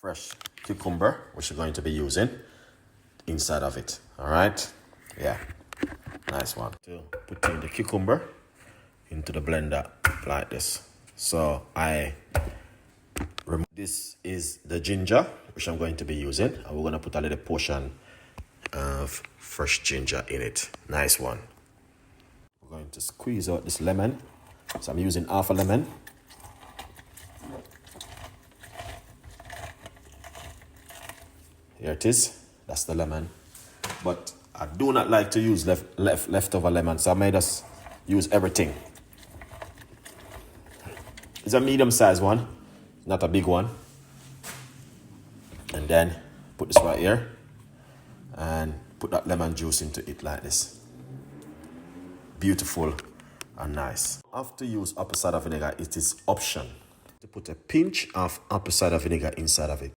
fresh cucumber, which we're going to be using inside of it. All right, yeah, nice one. To put in the cucumber into the blender like this. So this is the ginger, which I'm going to be using, and we're going to put a little portion of fresh ginger in it. Nice one. We're going to squeeze out this lemon. So I'm using half a lemon. Here it is. That's the lemon. But I do not like to use leftover lemon, so I may just use everything. It's a medium-sized one, not a big one. And then put this right here and put that lemon juice into it like this. Beautiful and nice. After use apple cider vinegar, it is option to put a pinch of apple cider vinegar inside of it.